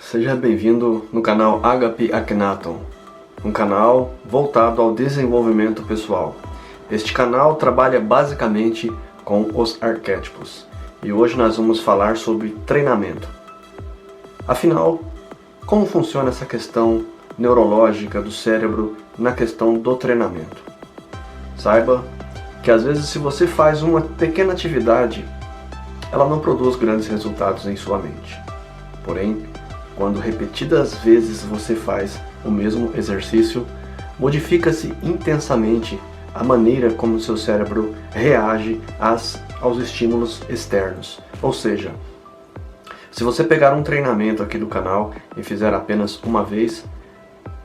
Seja bem-vindo no canal Agape Akhenaton, um canal voltado ao desenvolvimento pessoal. Este canal trabalha basicamente com os arquétipos e hoje nós vamos falar sobre treinamento. Afinal, como funciona essa questão neurológica do cérebro na questão do treinamento? Saiba que às vezes, se você faz uma pequena atividade, ela não produz grandes resultados em sua mente. Porém, quando repetidas vezes você faz o mesmo exercício, modifica-se intensamente a maneira como o seu cérebro reage aos estímulos externos. Ou seja, se você pegar um treinamento aqui do canal e fizer apenas uma vez,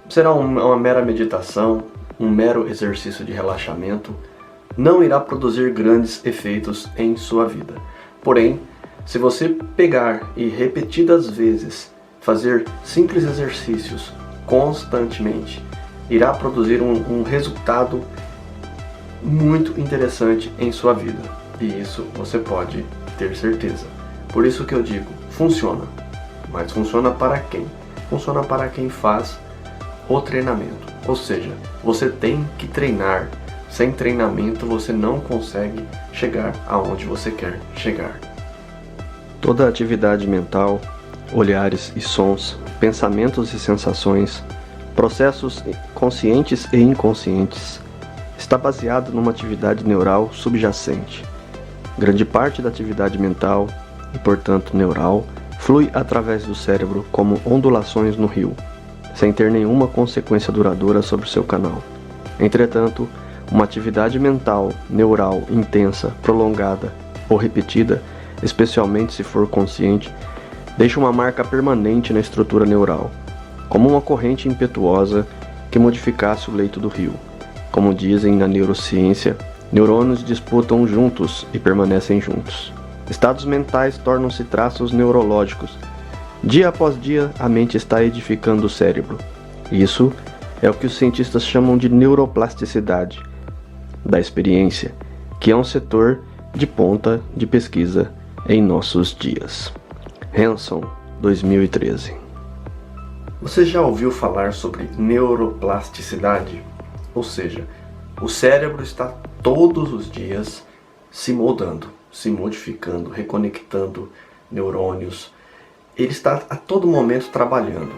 será uma mera meditação, um mero exercício de relaxamento, não irá produzir grandes efeitos em sua vida. Porém, se você pegar e repetidas vezes fazer simples exercícios constantemente, irá produzir um resultado muito interessante em sua vida. E isso você pode ter certeza. Por isso que eu digo, funciona. Mas funciona para quem? Funciona para quem faz o treinamento. Ou seja, você tem que treinar. Sem treinamento você não consegue chegar aonde você quer chegar. Toda atividade mental, olhares e sons, pensamentos e sensações, processos conscientes e inconscientes, está baseado numa atividade neural subjacente. Grande parte da atividade mental, e portanto neural, flui através do cérebro como ondulações no rio, sem ter nenhuma consequência duradoura sobre o seu canal. Entretanto, uma atividade mental, neural, intensa, prolongada ou repetida, especialmente se for consciente, deixa uma marca permanente na estrutura neural, como uma corrente impetuosa que modificasse o leito do rio. Como dizem na neurociência, neurônios disputam juntos e permanecem juntos. Estados mentais tornam-se traços neurológicos. Dia após dia, a mente está edificando o cérebro. Isso é o que os cientistas chamam de neuroplasticidade da experiência, que é um setor de ponta de pesquisa em nossos dias. Hanson, 2013. Você já ouviu falar sobre neuroplasticidade? Ou seja, o cérebro está todos os dias se moldando, se modificando, reconectando neurônios. Ele está a todo momento trabalhando.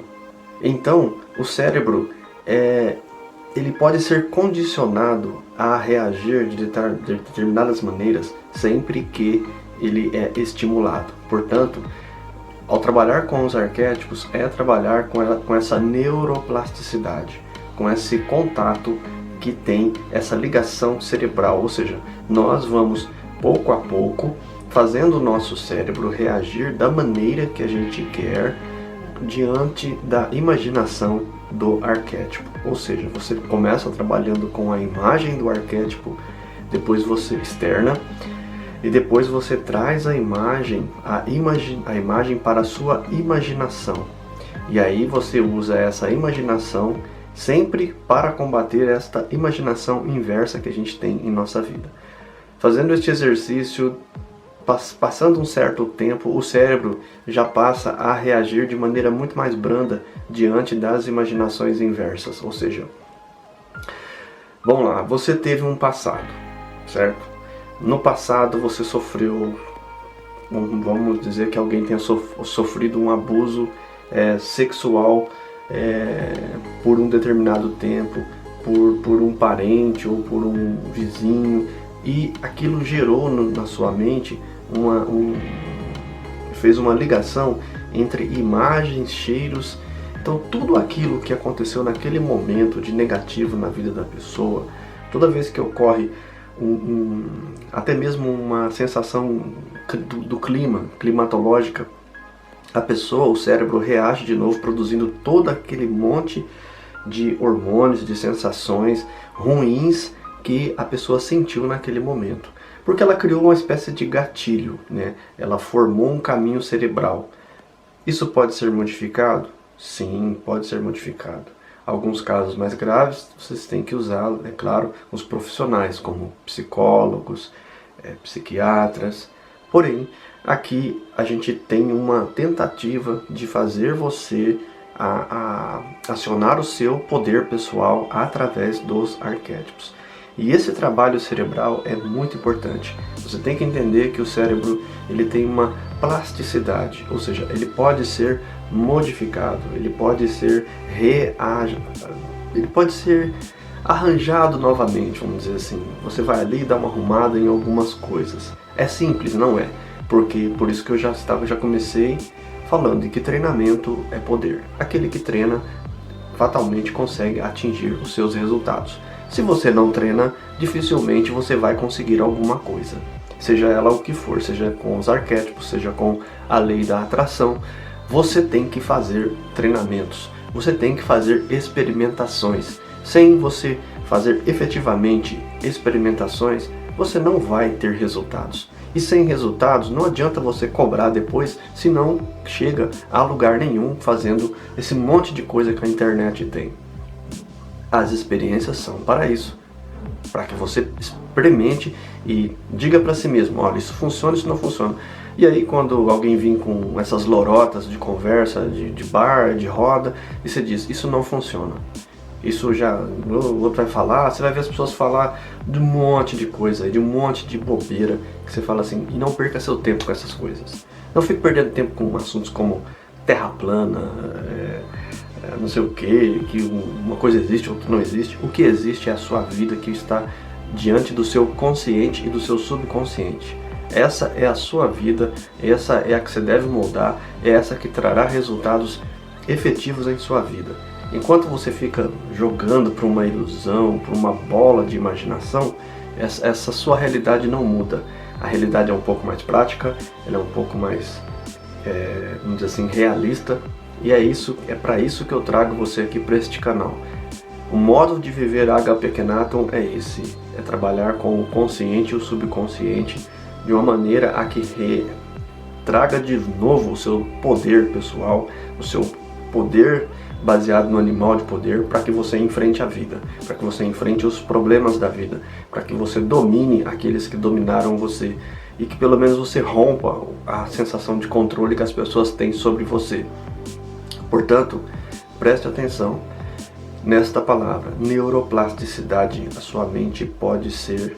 Então, o cérebro ele pode ser condicionado a reagir de determinadas maneiras sempre que ele é estimulado. Portanto, ao trabalhar com os arquétipos, é trabalhar com essa neuroplasticidade, com esse contato que tem essa ligação cerebral, ou seja, nós vamos pouco a pouco fazendo o nosso cérebro reagir da maneira que a gente quer diante da imaginação do arquétipo. Ou seja, você começa trabalhando com a imagem do arquétipo, depois você externa, e depois você traz a imagem para a sua imaginação. E aí você usa essa imaginação sempre para combater esta imaginação inversa que a gente tem em nossa vida. Fazendo este exercício, passando um certo tempo, o cérebro já passa a reagir de maneira muito mais branda diante das imaginações inversas. Ou seja, vamos lá, você teve um passado, certo? No passado você sofreu, vamos dizer que alguém tenha sofrido um abuso sexual por um determinado tempo, por um parente ou por um vizinho, e aquilo gerou na sua mente fez uma ligação entre imagens, cheiros. Então tudo aquilo que aconteceu naquele momento de negativo na vida da pessoa, toda vez que ocorre até mesmo uma sensação do climatológica, a pessoa, o cérebro reage de novo, produzindo todo aquele monte de hormônios, de sensações ruins que a pessoa sentiu naquele momento. Porque ela criou uma espécie de gatilho, né? Ela formou um caminho cerebral. Isso pode ser modificado? Sim, pode ser modificado. Alguns casos mais graves, vocês têm que usar, é claro, os profissionais, como psicólogos, psiquiatras. Porém, Aqui a gente tem uma tentativa de fazer você acionar o seu poder pessoal através dos arquétipos. E esse trabalho cerebral é muito importante. Você tem que entender que o cérebro ele tem uma plasticidade, ou seja, ele pode ser modificado, ele pode ser arranjado novamente, vamos dizer assim. Você vai ali dar uma arrumada em algumas coisas. É simples, não é? Porque por isso que eu já comecei falando de que treinamento é poder. Aquele que treina fatalmente consegue atingir os seus resultados. Se você não treina, dificilmente você vai conseguir alguma coisa. Seja ela o que for, seja com os arquétipos, seja com a lei da atração, você tem que fazer treinamentos, você tem que fazer experimentações. Sem você fazer efetivamente experimentações, você não vai ter resultados. E sem resultados, não adianta você cobrar depois, se não chega a lugar nenhum fazendo esse monte de coisa que a internet tem. As experiências são para isso, para que você experimente e diga para si mesmo, olha, isso funciona, isso não funciona. E aí quando alguém vir com essas lorotas de conversa, de bar, de roda, e você diz, isso não funciona. Isso já, o outro vai falar, você vai ver as pessoas falar de um monte de coisa, de um monte de bobeira, que você fala assim, e não perca seu tempo com essas coisas. Não fique perdendo tempo com assuntos como terra plana, não sei o que uma coisa existe, outra não existe. O que existe é a sua vida que está diante do seu consciente e do seu subconsciente. Essa é a sua vida, essa é a que você deve moldar, é essa que trará resultados efetivos em sua vida. Enquanto você fica jogando para uma ilusão, para uma bola de imaginação, essa sua realidade não muda. A realidade é um pouco mais prática, ela é um pouco mais, vamos dizer assim, realista. E é para isso que eu trago você aqui para este canal. O modo de viver HP Akhenaton é esse, é trabalhar com o consciente e o subconsciente de uma maneira a que traga de novo o seu poder pessoal, o seu poder baseado no animal de poder, para que você enfrente a vida, para que você enfrente os problemas da vida, para que você domine aqueles que dominaram você e que pelo menos você rompa a sensação de controle que as pessoas têm sobre você. Portanto, preste atenção nesta palavra, neuroplasticidade. A sua mente pode ser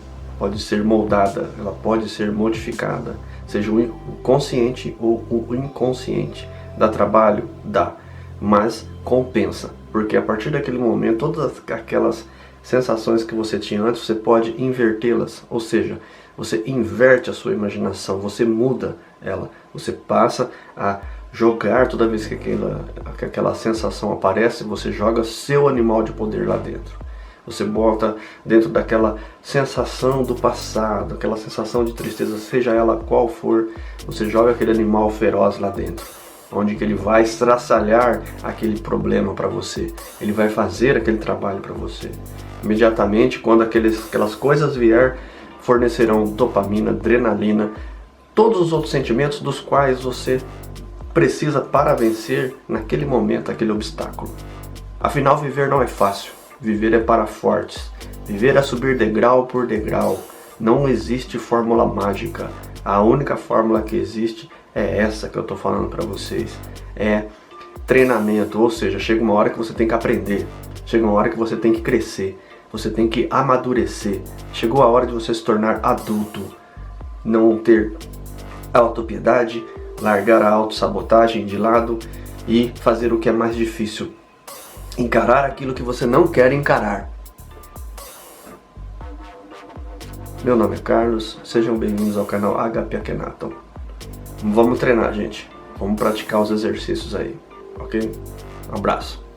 moldada, ela pode ser modificada, seja o consciente ou o inconsciente. Dá trabalho? Dá, mas compensa, porque a partir daquele momento, todas aquelas sensações que você tinha antes, você pode invertê-las, ou seja, você inverte a sua imaginação, você muda ela, você passa a jogar toda vez que aquela sensação aparece, você joga seu animal de poder lá dentro. Você bota dentro daquela sensação do passado, aquela sensação de tristeza, seja ela qual for, você joga aquele animal feroz lá dentro, onde que ele vai estraçalhar aquele problema para você, ele vai fazer aquele trabalho para você. Imediatamente, quando aquelas coisas vier, fornecerão dopamina, adrenalina, todos os outros sentimentos dos quais você precisa para vencer naquele momento, aquele obstáculo. Afinal, viver não é fácil, viver é para fortes, viver é subir degrau por degrau, não existe fórmula mágica, a única fórmula que existe é essa que eu estou falando para vocês, é treinamento, ou seja, chega uma hora que você tem que aprender, chega uma hora que você tem que crescer, você tem que amadurecer, chegou a hora de você se tornar adulto, não ter autopiedade, largar a autossabotagem de lado e fazer o que é mais difícil, encarar aquilo que você não quer encarar. Meu nome é Carlos, sejam bem-vindos ao canal HP Akhenaton. Vamos treinar, gente. Vamos praticar os exercícios aí, ok? Um abraço.